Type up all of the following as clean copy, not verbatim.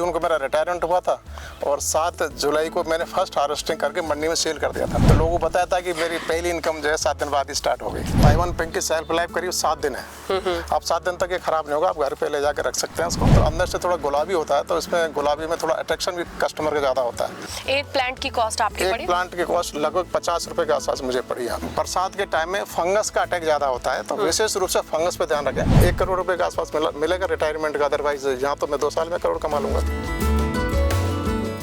जून को मेरा रिटायरमेंट हुआ था और 7 जुलाई को मैंने फर्स्ट हार्वेस्टिंग करके मंडी में सेल कर दिया था। तो लोगों को बताया था कि मेरी पहली इनकम जो है 7 दिन बाद ही स्टार्ट हो गई। ताइवान पिंक की सेल्फ लाइफ करीब 7 दिन है। अब 7 दिन तक ये खराब नहीं होगा, आप घर पे ले जाकर रख सकते हैं इसको। तो अंदर से थोड़ा गुलाबी होता है, तो इसमें गुलाबी में थोड़ा अट्रैक्शन भी कस्टमर का ज़्यादा होता है। एक प्लांट की कॉस्ट आपकी पड़ी? एक प्लांट की कॉस्ट लगभग 50 रुपए के आसपास मुझे पड़ी है। बरसात के टाइम में फंगस का अटैक ज़्यादा होता है, तो विशेष रूप से फंगस पे ध्यान रखें। 1 करोड़ रुपए के आसपास मिलेगा रिटायरमेंट का, अदरवाइज यहाँ तो मैं 2 साल में करोड़ कमा लूंगा।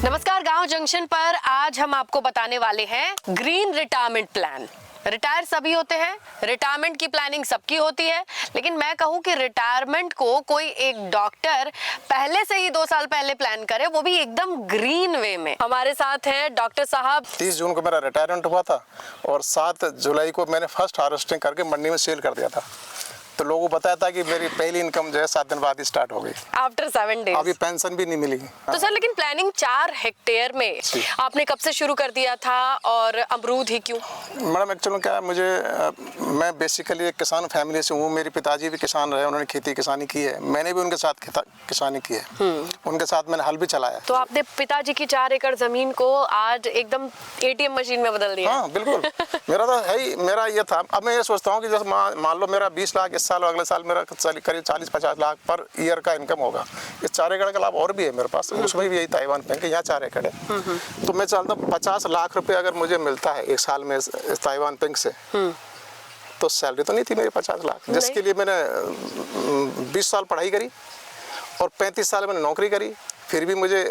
नमस्कार, गांव जंक्शन पर आज हम आपको बताने वाले हैं ग्रीन रिटायरमेंट प्लान। रिटायर सभी होते हैं, रिटायरमेंट की प्लानिंग सबकी होती है, लेकिन मैं कहूँ कि रिटायरमेंट को कोई एक डॉक्टर पहले से ही 2 साल पहले प्लान करे, वो भी एकदम ग्रीन वे में। हमारे साथ हैं डॉक्टर साहब। 30 जून को मेरा रिटायरमेंट हुआ था और 7 जुलाई को मैंने फर्स्ट हार्वेस्टिंग करके मंडी में सेल कर दिया था। तो लोगों को बताया था कि मेरी पहली इनकम जो है 7 दिन बाद ही स्टार्ट हो गई। After 7 days. अभी पेंशन भी नहीं मिली। तो सर, लेकिन प्लानिंग 4 हेक्टेयर में आपने कब से शुरू कर दिया था और अमरूद ही क्यों? मैडम एक्चुअली क्या है, मैं बेसिकली एक किसान फैमिली से हूँ। मेरे पिताजी भी किसान रहे, उन्होंने खेती किसानी की है, मैंने भी उनके साथ किसानी की है, उनके साथ मैंने हल भी चलाया। तो आपने पिताजी की 4 एकड़ जमीन को आज एकदम ATM मशीन में बदल दिया? हाँ बिल्कुल। मेरा तो है ही, मेरा ये था। अब मैं ये सोचता हूँ कि जैसे मान लो मेरा 20 लाख इस साल, अगले साल मेरा करीब 40-50 लाख पर ईयर का इनकम होगा। इस 4 एकड़ का लाभ और भी है मेरे पास, उसमें भी यही ताइवान पिंक है, यहाँ 4 एकड़ है। तो मैं चाहता हूँ 50 लाख रुपए अगर मुझे मिलता है एक साल में इस ताइवान पिंक से, तो सैलरी तो नहीं थी मेरी 50 लाख, जिसके लिए मैंने 20 साल पढ़ाई करी और 35 साल मैंने नौकरी करी, फिर भी मुझे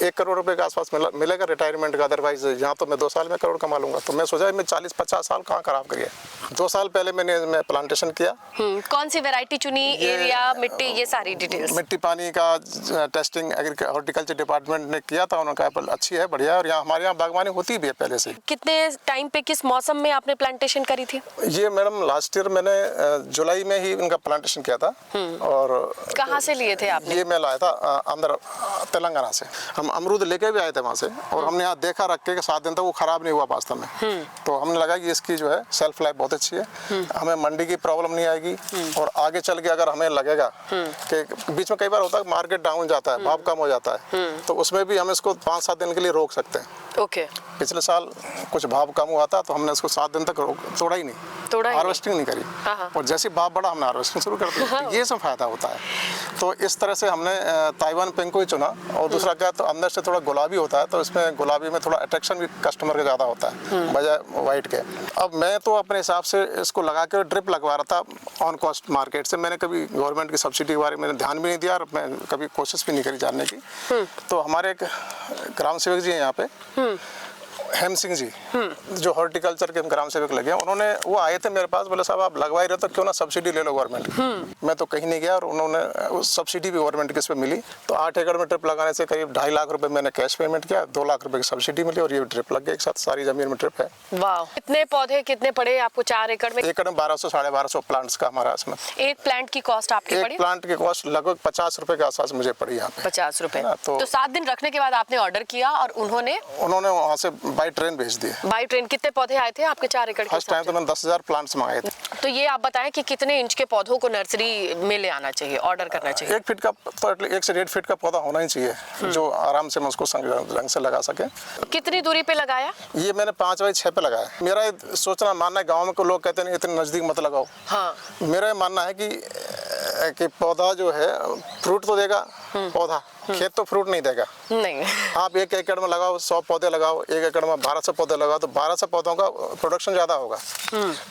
1 करोड़ रुपए के आसपास मिलेगा रिटायरमेंट का, अदरवाइज यहाँ तो मैं 2 साल में करोड़ कमा लूंगा। तो मैं सोचा मैं 40-50 साल कहाँ खराब करिए। 2 साल पहले मैं प्लांटेशन किया। कौन सी वैरायटी चुनी, एरिया, मिट्टी, ये सारी डिटेल्स? मिट्टी पानी का टेस्टिंग हॉर्टिकल्चर डिपार्टमेंट ने किया था, उन्होंने कहा अच्छी है, बढ़िया है, और यहाँ हमारे यहाँ बागवानी होती भी है पहले से। कितने टाइम पे, किस मौसम में आपने प्लांटेशन करी थी? ये मैडम लास्ट ईयर मैंने जुलाई में ही इनका प्लांटेशन किया था। और कहाँ से लिए थे आपने? ये मैं लाया था आंध्र तेलंगाना से। हम अमरूद लेके भी आए थे वहाँ से, और हमने यहाँ देखा रख के 7 दिन तक वो खराब नहीं हुआ वास्तव में। तो हमने लगा कि इसकी जो है सेल्फ लाइफ बहुत अच्छी है, हमें मंडी की प्रॉब्लम नहीं आएगी, और आगे चल के अगर हमें लगेगा कि बीच में कई बार होता है मार्केट डाउन जाता है, भाव कम हो जाता है, तो उसमें भी हम इसको 5-7 दिन के लिए रोक सकते हैं। ओके। पिछले साल कुछ भाव कम हुआ था, तो हमने इसको 7 दिन तक तोड़ा ही नहीं, हार्वेस्टिंग नहीं करी, और जैसे भाव बढ़ा हमने हार्वेस्टिंग शुरू कर दी। तो ये सब फायदा होता है। तो इस तरह से हमने ताइवान पिंक को ही चुना। और दूसरा क्या, तो अंदर से थोड़ा गुलाबी होता है, तो इसमें गुलाबी में थोड़ा अट्रैक्शन भी कस्टमर का ज़्यादा होता है बजाय वाइट के। अब मैं तो अपने हिसाब से इसको लगा के ड्रिप लगवा रहा था ऑन कॉस्ट मार्केट से। मैंने कभी गवर्नमेंट की सब्सिडी के बारे में ध्यान भी नहीं दिया, और मैं कभी कोशिश भी नहीं करी जानने की। तो हमारे एक ग्राम सेवक जी हैं यहाँ पे, हेम सिंह जी, जो हॉर्टिकल्चर के ग्राम सेवक लगे हैं, वो आए थे मेरे पास, बोले साहब आप लगवा ही रहे तो क्यों ना सब्सिडी ले लो गवर्नमेंट। मैं तो कहीं नहीं गया, और उन्होंने उस सब्सिडी भी गवर्नमेंट किस पे मिली। तो 8 एकड़ में ट्रिप लगाने से करीब 2.5 लाख रुपए मैंने कैश पेमेंट किया, 2 लाख रुपए की सब्सिडी मिली, और ये ट्रिप लग गया एक साथ, सारी जमीन में ट्रिप है। वाह। कितने पौधे कितने पड़े आपको 4 एकड़ में? एकड़ में 1200-1250 प्लांट्स का हमारा इसमें। एक प्लांट की कॉस्ट आपकी पड़ी? एक प्लांट की कॉस्ट लगभग 50 रुपए के आसपास मुझे पड़ी यहाँ पे। 50 रुपए। तो 7 दिन रखने के बाद आपने ऑर्डर किया, और उन्होंने वहाँ से बाई ट्रेन भेज दिए। By train. कितने पौधे आए थे आपके 4 एकड़ के? फर्स्ट टाइम तो मैंने 10,000 प्लांट्स मंगाए थे। तो ये आप बताएं कि कितने इंच के पौधों को नर्सरी में ले आना चाहिए, ऑर्डर करना चाहिए? 1 फीट का, तो 1 से 1.5 फीट का पौधा होना ही चाहिए, जो आराम से मैं उसको रंग से लगा सके। कितनी दूरी पे लगाया? ये मैंने 5x6 पे लगाया। मेरा सोचना मानना है, गाँव में को लोग कहते हैं इतने नजदीक मत लगाओ। हाँ। मेरा मानना है कि पौधा जो है फ्रूट तो देगा, पौधा खेत तो फ्रूट नहीं देगा। नहीं। आप 1 एकड़ में लगाओ 100 पौधे लगाओ, 1 एकड़ में 1200 पौधे लगाओ, तो 1200 पौधों का प्रोडक्शन ज़्यादा होगा।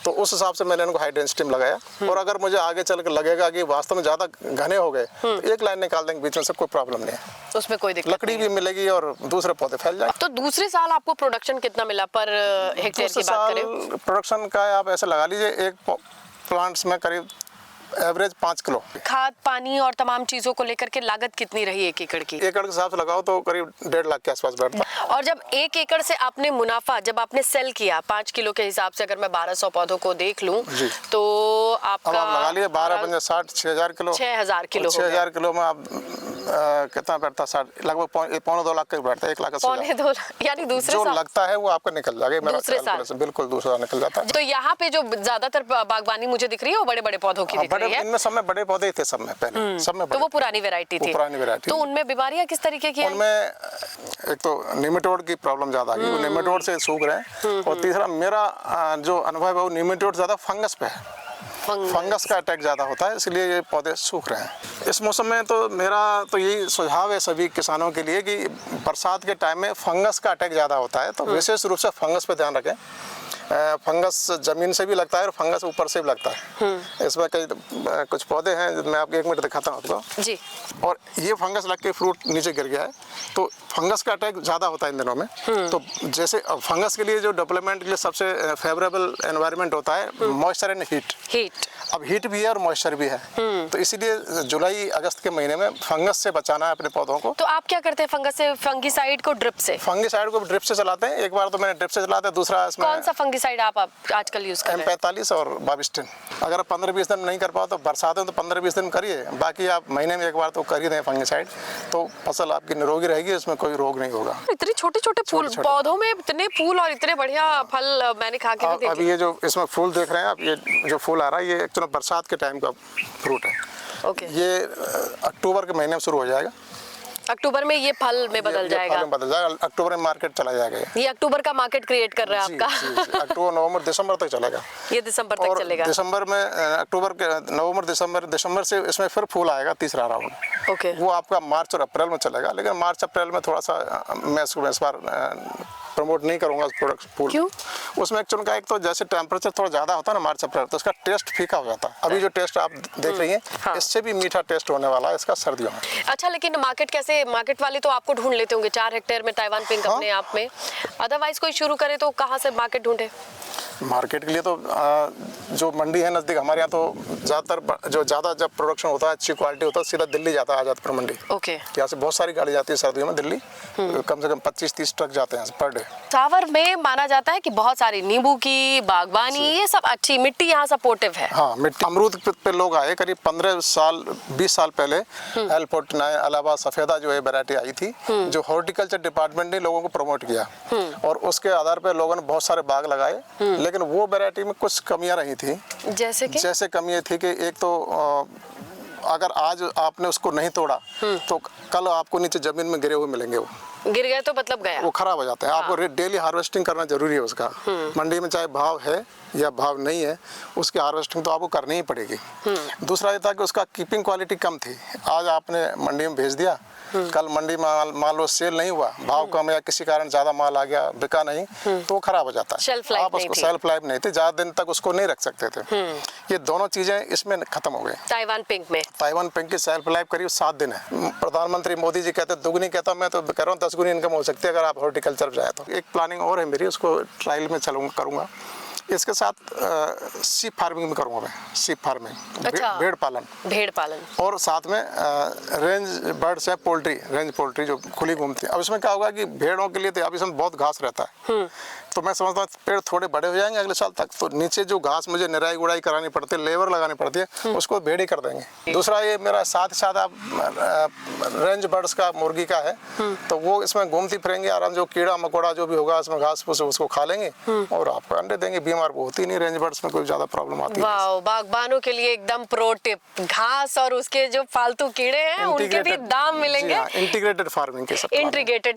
तो उस हिसाब से मैंने इनको हाई डेंसिटी में लगाया। और अगर मुझे आगे चल के लगेगा कि वास्तव में ज़्यादा घने हो गए, तो 1 लाइन निकाल देंगे बीच में से, कोई प्रॉब्लम नहीं है, उसमें कोई दिक्कत लकड़ी भी मिलेगी और दूसरे पौधे फैल जाएंगे। तो दूसरे साल आपको प्रोडक्शन कितना मिला पर हेक्टेयर की बात करें? प्रोडक्शन का आप ऐसे लगा लीजिए, एक प्लांट्स में करीब एवरेज 5 किलो। खाद पानी और तमाम चीजों को लेकर के लागत कितनी रही 1 एकड़ की? 1 एकड़ के हिसाब से लगाओ तो करीब 1.5 लाख के आसपास बैठता। और जब 1 एकड़ से आपने मुनाफा, जब आपने सेल किया 5 किलो के हिसाब से, अगर मैं 1200 पौधों को देख लूं, तो आपका अब आप लगा लिए 12 × 5 = 6000 किलो। 6000 किलो 6000 किलो में आप कितना बैठता है, लगभग 1.25-2 लाख का बैठता है, 1 लाख 1.25 लाख, यानी दूसरे जो साल लगता है वो आपका निकल जाएगा मेरा दूसरे साल, बिल्कुल दूसरा निकल जाता है। तो यहाँ पे जो ज्यादातर बागवानी मुझे दिख रही है वो बड़े बड़े पौधों की दिख रही है। इनमें सब में बड़े पौधे थे, सब में पहले सब में, तो वो पुरानी वैरायटी थी। पुरानी वैरायटी। तो उनमें बीमारियां किस तरीके की? उनमें एक तो निमेटोड की प्रॉब्लम ज्यादा आ गई, वो निमेटोड से सूख रहे हैं, और तीसरा मेरा जो अनुभव है वो निमेटोड ज्यादा फंगस पे है, फंगस का अटैक ज़्यादा होता है, इसलिए ये पौधे सूख रहे हैं। इस मौसम में तो मेरा तो यही सुझाव है सभी किसानों के लिए कि बरसात के टाइम में फंगस का अटैक ज़्यादा होता है, तो विशेष रूप से फंगस पे ध्यान रखें। फंगस जमीन से भी लगता है और फंगस ऊपर से भी लगता है। इसमें कई कुछ पौधे हैं, मैं आपको 1 मिनट दिखाता हूँ आपको जी। और ये फंगस लग के फ्रूट नीचे गिर गया है, तो फंगस का अटैक ज़्यादा होता है इन दिनों में। तो जैसे फंगस के लिए जो डेवलपमेंट के लिए सबसे फेवरेबल एनवायरनमेंट होता है मॉइस्चर एंड हीट। अब हीट भी है और मॉइस्चर भी है, तो इसीलिए जुलाई अगस्त के महीने में फंगस से बचाना है अपने पौधों को। तो आप क्या करते हैं फंगस से? फंगीसाइड को ड्रिप से? फंगीसाइड को ड्रिप से चलाते हैं, एक बार तो मैंने ड्रिप से चलाते हैं, दूसरा कौन सा फंगीसाइड आप आजकल यूज कर रहे हैं? M45 और बाविस्टिन। अगर 15-20 दिन नहीं कर पाओ तो बरसात में तो 15-20 दिन करिए, बाकी आप महीने में एक बार तो कर ही दें फंगीसाइड, तो फसल आपकी निरोगी रहेगी, इसमें कोई रोग नहीं होगा। इतने छोटे छोटे फूल, पौधों में इतने फूल और इतने बढ़िया फल मैंने खा के भी देखे। अभी ये जो इसमें फूल देख रहे हैं आप, ये जो फूल आ रहा है ये एक्चुअली बरसात के टाइम का फ्रूट है। ओके। ये अक्टूबर के महीने में शुरू हो जाएगा, अक्टूबर में ये फल में बदल जाएगा। फल में बदल जाएगा, अक्टूबर में मार्केट चला जाएगा। ये अक्टूबर का मार्केट क्रिएट कर रहा है आपका। अक्टूबर नवंबर दिसंबर तक चलेगा। ये दिसंबर तक चलेगा। दिसंबर में अक्टूबर के नवंबर दिसंबर से इसमें फिर फूल आएगा, तीसरा राउंड। ओके। वो आपका मार्च और अप्रैल में चलेगा, लेकिन मार्च अप्रैल में थोड़ा सा मैं इस बार प्रमोट नहीं करूंगा प्रोडक्ट फूल। क्यों? उसमें एक्चुअली का एक तो जैसे टेम्परेचर थोड़ा ज़्यादा होता है ना मार्च अप्रैल, तो उसका टेस्ट फीका हो जाता है। अभी जो टेस्ट आप देख रही हैं, हाँ। इससे भी मीठा टेस्ट होने वाला है इसका सर्दियों में। अच्छा, लेकिन मार्केट कैसे? मार्केट वाले तो आपको ढूंढ लेते होंगे 4 हेक्टेयर में ताइवान पिंक अपने आप में, अदरवाइज कोई शुरू करे तो कहाँ से मार्केट ढूंढे? मार्केट के लिए तो जो मंडी है नज़दीक हमारे यहाँ, तो ज़्यादातर जो ज़्यादा जब प्रोडक्शन होता है, अच्छी क्वालिटी होता है, सीधा दिल्ली जाता है आजादपुर मंडी। ओके। यहाँ से बहुत सारी गाड़ी जाती है सर्दियों में दिल्ली, कम से कम 25-30 ट्रक जाते हैं पर डे। सावर में माना जाता है कि बहुत सारी नींबू की बागवानी, ये सब अच्छी मिट्टी यहाँ सपोर्टिव है। हाँ, मिट्टी अमरूद पे लोग आए करीब 15-20 साल पहले। L49 अलावा सफेदा जो है वैरायटी आई थी, जो हॉर्टिकल्चर डिपार्टमेंट ने लोगों को प्रमोट किया, और उसके आधार पर लोगों ने बहुत सारे बाग लगाए, लेकिन वो वैरायटी में कुछ कमियां रही थी। जैसे कमियां थी कि एक तो अगर आज आपने उसको नहीं तोड़ा तो कल आपको नीचे जमीन में गिरे हुए मिलेंगे, वो गिर गए तो मतलब गया, वो खराब हो जाते हैं। आपको डेली हार्वेस्टिंग करना जरूरी है उसका। मंडी में चाहे भाव है या भाव नहीं है, उसकी हार्वेस्टिंग तो आपको करनी ही पड़ेगी। दूसरा ये था कि उसका कीपिंग क्वालिटी कम थी। आज आपने मंडी में भेज दिया, कल मंडी में मान लो सेल नहीं हुआ, भाव कम या किसी कारण ज्यादा माल आ गया, बिका नहीं, तो वो खराब हो जाता है। आप उसको सेल्फ लाइफ नहीं थी, ज्यादा दिन तक उसको नहीं रख सकते थे। ये दोनों चीजें इसमें खत्म हो गई। ताइवान पिंक की सेल्फ लाइफ करीब 7 दिन है। प्रधानमंत्री मोदी जी कहते दुगनी, कहता मैं तो कह रहा हूँ 10 गुनी इनकम हो सकती है अगर आप हॉर्टिकल्चर जाए तो। एक प्लानिंग और है मेरी, उसको ट्रायल में करूँगा। इसके साथ सीप फार्मिंग भी करूँगा मैं, सीप फार्मिंग। अच्छा। भेड़ पालन और साथ में रेंज बर्ड्स है, रेंज पोल्ट्री जो खुली घूमती है। अब इसमें क्या होगा कि भेड़ों के लिए तो अभी इसमें बहुत घास रहता है, तो मैं समझता हूँ पेड़ थोड़े बड़े हो जाएंगे अगले साल तक, तो नीचे जो घास मुझे निराई गुड़ाई करानी पड़ती है, लेबर लगानी पड़ती है, उसको भेड़ ही कर देंगे। दूसरा ये मेरा साथ आप रेंज बर्ड्स का, मुर्गी का है, तो वो इसमें घूमती फिरेंगे आराम, जो कीड़ा मकोड़ा जो भी होगा इसमें घास फूस उसको खा लेंगे और आपको अंडे देंगे। बीमार वो होती नहीं, रेंज बर्ड्स में कोई ज्यादा प्रॉब्लम आती है। वाह, बागबानों के लिए एकदम प्रो टिप, घास और उसके जो फालतू कीड़े हैं उनके भी दाम मिलेंगे। इंटीग्रेटेड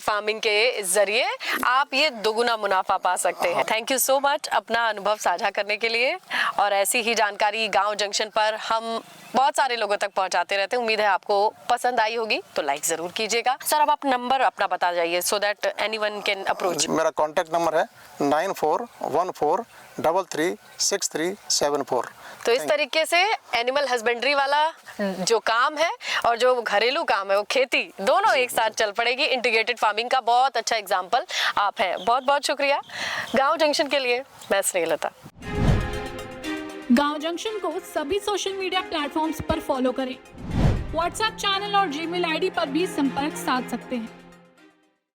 फार्मिंग के जरिए आप ये दोगुना मुनाफा पा सकते हैं। थैंक यू सो मच अपना अनुभव साझा करने के लिए, और ऐसी ही जानकारी गांव जंक्शन पर हम बहुत सारे लोगों तक पहुंचाते रहते हैं। उम्मीद है आपको पसंद आई होगी, तो लाइक जरूर कीजिएगा। सर, अब आप नंबर अपना बता जाइए so that anyone can approach. मेरा कॉन्टैक्ट नंबर है 9414336374। तो इस तरीके से एनिमल हस्बेंड्री वाला जो काम है और जो घरेलू काम है, वो खेती, दोनों एक साथ चल पड़ेगी। इंटीग्रेटेड फार्मिंग का बहुत अच्छा एग्जाम्पल आप हैं। बहुत बहुत शुक्रिया गांव जंक्शन के लिए। मैं स्नेहलता। गांव जंक्शन को सभी सोशल मीडिया प्लेटफॉर्म्स पर फॉलो करें। व्हाट्सएप चैनल और जीमेल आईडी पर भी संपर्क साध सकते हैं।